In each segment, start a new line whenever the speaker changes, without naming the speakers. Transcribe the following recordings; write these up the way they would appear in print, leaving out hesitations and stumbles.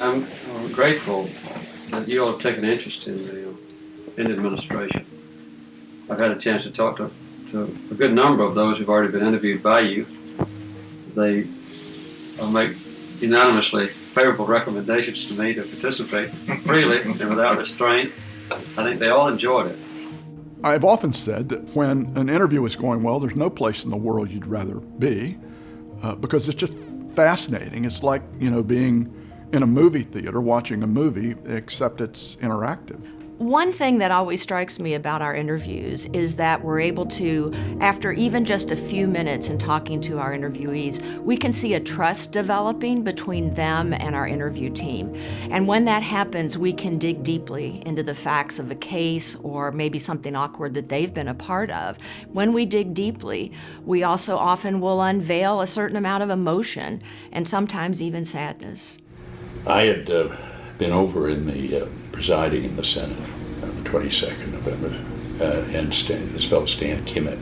I'm grateful that you all have taken interest in the administration. I've had a chance to talk to a good number of those who've already been interviewed by you. They make unanimously favorable recommendations to me to participate freely and without restraint. I think they all enjoyed it.
I've often said that when an interview is going well, there's no place in the world you'd rather be because it's just fascinating. It's like, being in a movie theater watching a movie, except it's interactive.
One thing that always strikes me about our interviews is that we're able to, after even just a few minutes in talking to our interviewees, we can see a trust developing between them and our interview team. And when that happens, we can dig deeply into the facts of a case or maybe something awkward that they've been a part of. When we dig deeply, we also often will unveil a certain amount of emotion and sometimes even sadness.
I had been over in the presiding in the Senate on the 22nd of November, and this fellow Stan Kimmett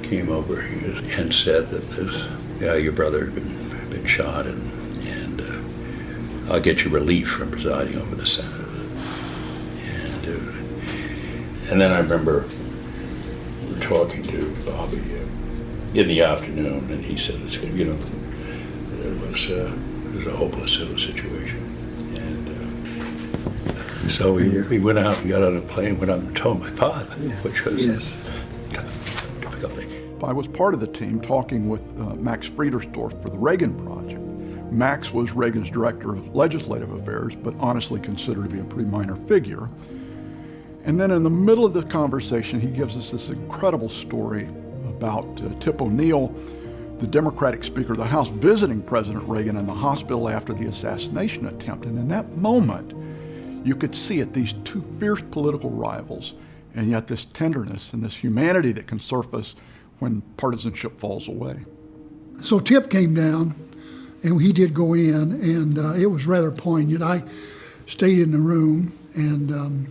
came over and said that your brother had been shot, and I'll get you relief from presiding over the Senate. And then I remember talking to Bobby in the afternoon, and he said, it was a hopeless situation. And so we went out, we got on a plane, went out and told my father, which was a difficult thing.
I was part of the team talking with Max Friedersdorf for the Reagan Project. Max was Reagan's director of legislative affairs, but honestly considered to be a pretty minor figure. And then in the middle of the conversation, he gives us this incredible story about Tip O'Neill, the Democratic Speaker of the House, visiting President Reagan in the hospital after the assassination attempt. And in that moment, you could see it, these two fierce political rivals, and yet this tenderness and this humanity that can surface when partisanship falls away.
So Tip came down, and he did go in, and it was rather poignant. I stayed in the room, and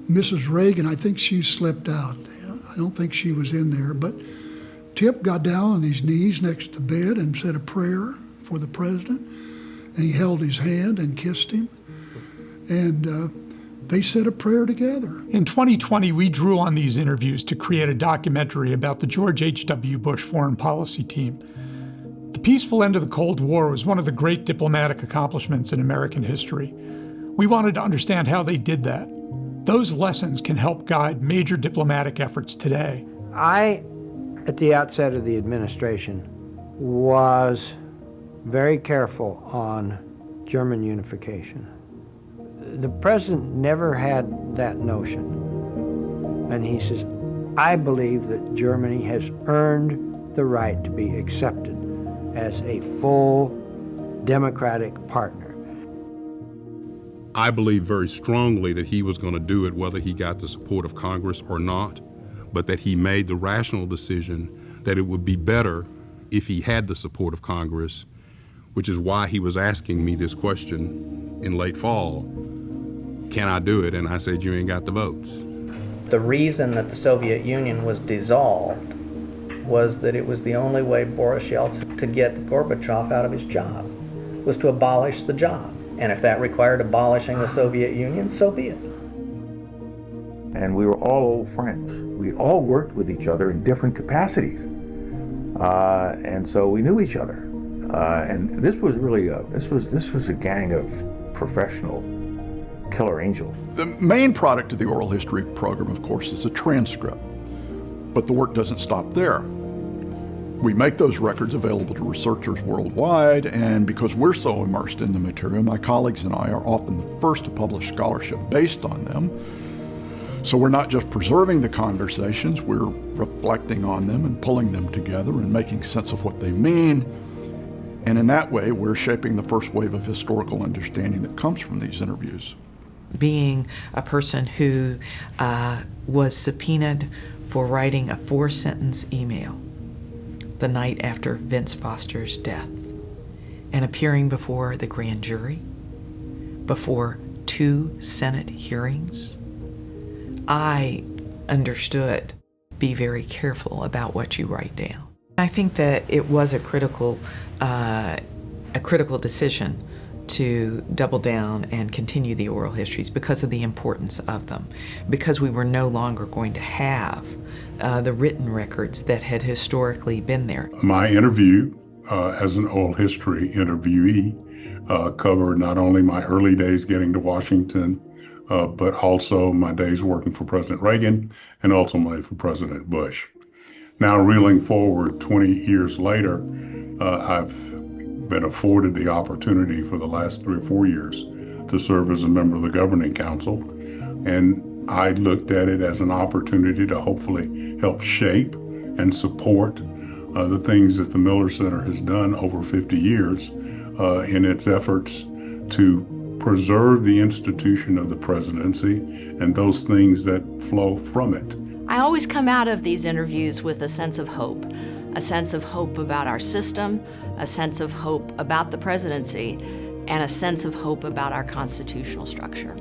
Mrs. Reagan, I think she slipped out. I don't think she was in there, but Tip got down on his knees next to the bed and said a prayer for the president, and he held his hand and kissed him, and they said a prayer together.
In 2020, we drew on these interviews to create a documentary about the George H.W. Bush foreign policy team. The peaceful end of the Cold War was one of the great diplomatic accomplishments in American history. We wanted to understand how they did that. Those lessons can help guide major diplomatic efforts today.
At the outset of the administration, was very careful on German unification. The president never had that notion. And he says, I believe that Germany has earned the right to be accepted as a full democratic partner.
I believe very strongly that he was going to do it whether he got the support of Congress or not, but that he made the rational decision that it would be better if he had the support of Congress, which is why he was asking me this question in late fall, can I do it? And I said, you ain't got the votes.
The reason that the Soviet Union was dissolved was that it was the only way Boris Yeltsin to get Gorbachev out of his job, was to abolish the job. And if that required abolishing the Soviet Union, so be it.
And we were all old friends. We all worked with each other in different capacities. And so we knew each other. And this was really this was a gang of professional killer angels.
The main product of the oral history program, of course, is a transcript. But the work doesn't stop there. We make those records available to researchers worldwide, and because we're so immersed in the material, my colleagues and I are often the first to publish scholarship based on them. So we're not just preserving the conversations, we're reflecting on them and pulling them together and making sense of what they mean. And in that way, we're shaping the first wave of historical understanding that comes from these interviews.
Being a person who was subpoenaed for writing a 4-sentence email the night after Vince Foster's death and appearing before the grand jury, before 2 Senate hearings, I understood, be very careful about what you write down. I think that it was a critical decision to double down and continue the oral histories because of the importance of them, because we were no longer going to have the written records that had historically been there.
My interview as an oral history interviewee covered not only my early days getting to Washington, but also my days working for President Reagan and ultimately for President Bush. Now, reeling forward 20 years later, I've been afforded the opportunity for the last 3 or 4 years to serve as a member of the Governing Council, and I looked at it as an opportunity to hopefully help shape and support the things that the Miller Center has done over 50 years in its efforts to preserve the institution of the presidency and those things that flow from it.
I always come out of these interviews with a sense of hope about our system, a sense of hope about the presidency, and a sense of hope about our constitutional structure.